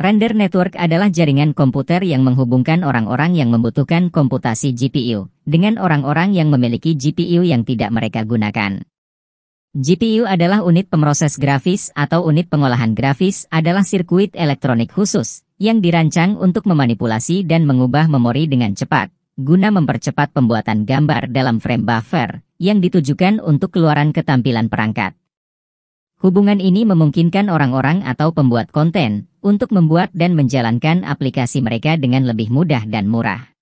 Render network adalah jaringan komputer yang menghubungkan orang-orang yang membutuhkan komputasi GPU dengan orang-orang yang memiliki GPU yang tidak mereka gunakan. GPU adalah unit pemroses grafis atau unit pengolahan grafis adalah sirkuit elektronik khusus yang dirancang untuk memanipulasi dan mengubah memori dengan cepat, guna mempercepat pembuatan gambar dalam frame buffer yang ditujukan untuk keluaran ketampilan perangkat. Hubungan ini memungkinkan orang-orang atau pembuat konten untuk membuat dan menjalankan aplikasi mereka dengan lebih mudah dan murah.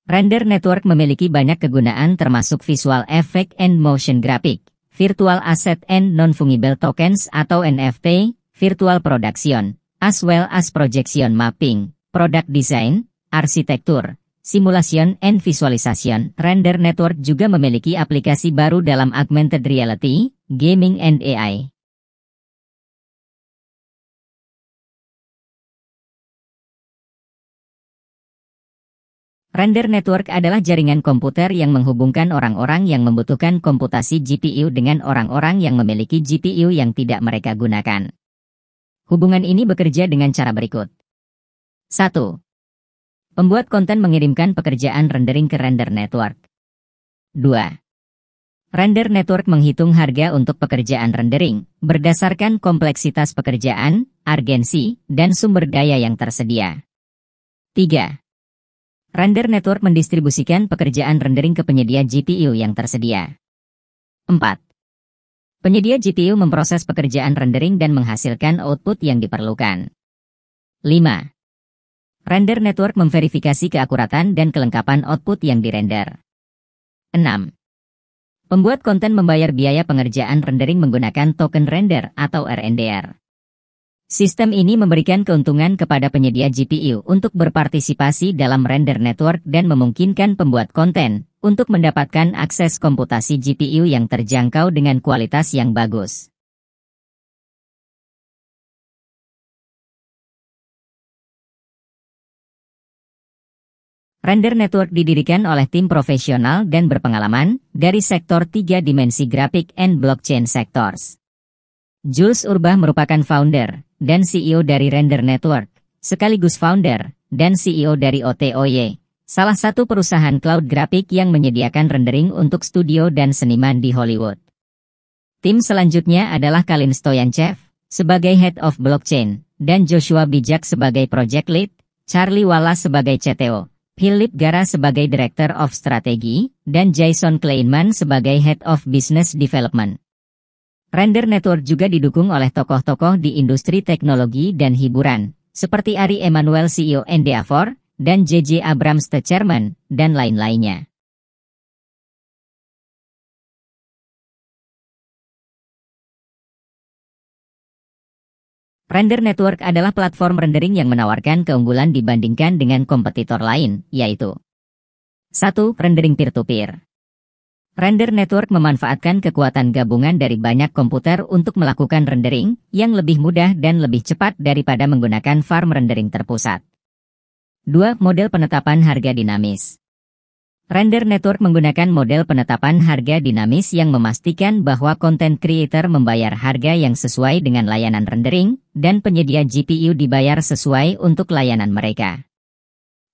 Render network memiliki banyak kegunaan termasuk visual effect and motion graphic, virtual asset and non-fungible tokens atau NFT, virtual production, as well as projection mapping, product design, arsitektur, simulation and visualization. Render network juga memiliki aplikasi baru dalam augmented reality, gaming and AI. Render network adalah jaringan komputer yang menghubungkan orang-orang yang membutuhkan komputasi GPU dengan orang-orang yang memiliki GPU yang tidak mereka gunakan. Hubungan ini bekerja dengan cara berikut. 1. Pembuat konten mengirimkan pekerjaan rendering ke render network. 2. Render network menghitung harga untuk pekerjaan rendering berdasarkan kompleksitas pekerjaan, urgensi, dan sumber daya yang tersedia. 3. Render network mendistribusikan pekerjaan rendering ke penyedia GPU yang tersedia. 4. Penyedia GPU memproses pekerjaan rendering dan menghasilkan output yang diperlukan. 5. Render network memverifikasi keakuratan dan kelengkapan output yang dirender. 6. Pembuat konten membayar biaya pengerjaan rendering menggunakan token render atau RNDR. Sistem ini memberikan keuntungan kepada penyedia GPU untuk berpartisipasi dalam render network dan memungkinkan pembuat konten untuk mendapatkan akses komputasi GPU yang terjangkau dengan kualitas yang bagus. Render network didirikan oleh tim profesional dan berpengalaman dari sektor 3 dimensi grafik and blockchain sectors. Jules Urbach merupakan founder dan CEO dari Render Network, sekaligus founder dan CEO dari OTOY, salah satu perusahaan cloud grafik yang menyediakan rendering untuk studio dan seniman di Hollywood. Tim selanjutnya adalah Kalin Stoyanchev sebagai Head of Blockchain, dan Joshua Bijak sebagai Project Lead, Charlie Wallace sebagai CTO, Philip Gara sebagai Director of Strategy, dan Jason Kleinman sebagai Head of Business Development. Render network juga didukung oleh tokoh-tokoh di industri teknologi dan hiburan, seperti Ari Emanuel CEO Endeavor, dan JJ Abrams the Chairman, dan lain-lainnya. Render network adalah platform rendering yang menawarkan keunggulan dibandingkan dengan kompetitor lain, yaitu 1. Rendering peer-to-peer. Render network memanfaatkan kekuatan gabungan dari banyak komputer untuk melakukan rendering yang lebih mudah dan lebih cepat daripada menggunakan farm rendering terpusat. 2. Model penetapan harga dinamis. Render network menggunakan model penetapan harga dinamis yang memastikan bahwa content creator membayar harga yang sesuai dengan layanan rendering, dan penyedia GPU dibayar sesuai untuk layanan mereka.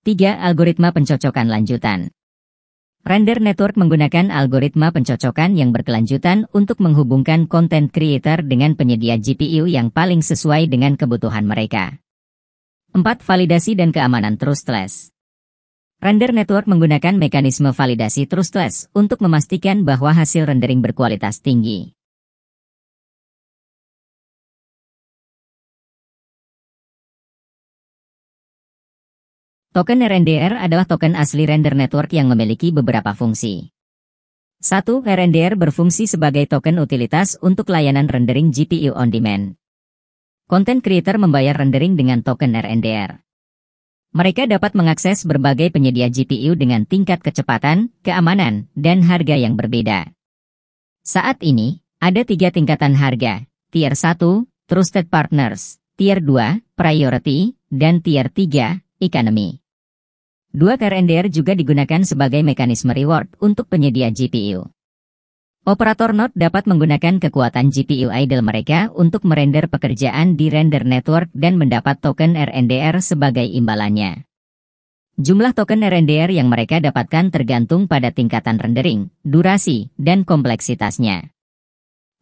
3. Algoritma pencocokan lanjutan. Render network menggunakan algoritma pencocokan yang berkelanjutan untuk menghubungkan content creator dengan penyedia GPU yang paling sesuai dengan kebutuhan mereka. 4. Validasi dan keamanan trustless. Render network menggunakan mekanisme validasi trustless untuk memastikan bahwa hasil rendering berkualitas tinggi. Token RNDR adalah token asli render network yang memiliki beberapa fungsi. 1. RNDR berfungsi sebagai token utilitas untuk layanan rendering GPU on demand. Content creator membayar rendering dengan token RNDR. Mereka dapat mengakses berbagai penyedia GPU dengan tingkat kecepatan, keamanan, dan harga yang berbeda. Saat ini, ada 3 tingkatan harga, Tier 1, Trusted Partners, Tier 2, Priority, dan Tier 3, Economy. 2 RNDR juga digunakan sebagai mekanisme reward untuk penyedia GPU. Operator node dapat menggunakan kekuatan GPU idle mereka untuk merender pekerjaan di render network dan mendapat token RNDR sebagai imbalannya. Jumlah token RNDR yang mereka dapatkan tergantung pada tingkatan rendering, durasi, dan kompleksitasnya.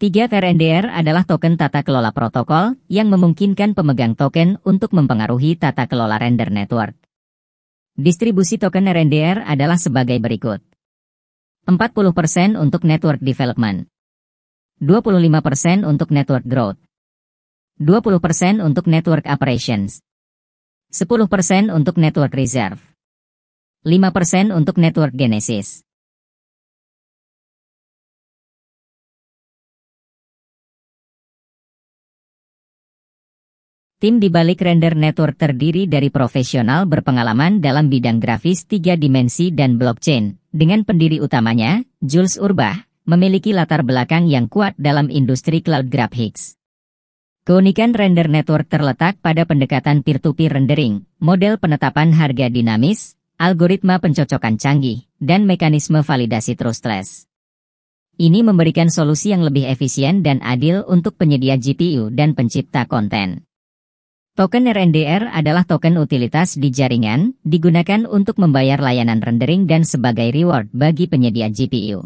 3 RNDR adalah token tata kelola protokol yang memungkinkan pemegang token untuk mempengaruhi tata kelola render network. Distribusi token RNDR adalah sebagai berikut. 40% untuk network development, 25% untuk network growth, 20% untuk network operations, 10% untuk network reserve, 5% untuk network genesis. Tim di balik render network terdiri dari profesional berpengalaman dalam bidang grafis 3 dimensi dan blockchain. Dengan pendiri utamanya, Jules Urbach, memiliki latar belakang yang kuat dalam industri cloud graphics. Keunikan render network terletak pada pendekatan peer-to-peer rendering, model penetapan harga dinamis, algoritma pencocokan canggih, dan mekanisme validasi trustless. Ini memberikan solusi yang lebih efisien dan adil untuk penyedia GPU dan pencipta konten. Token RNDR adalah token utilitas di jaringan, digunakan untuk membayar layanan rendering dan sebagai reward bagi penyedia GPU.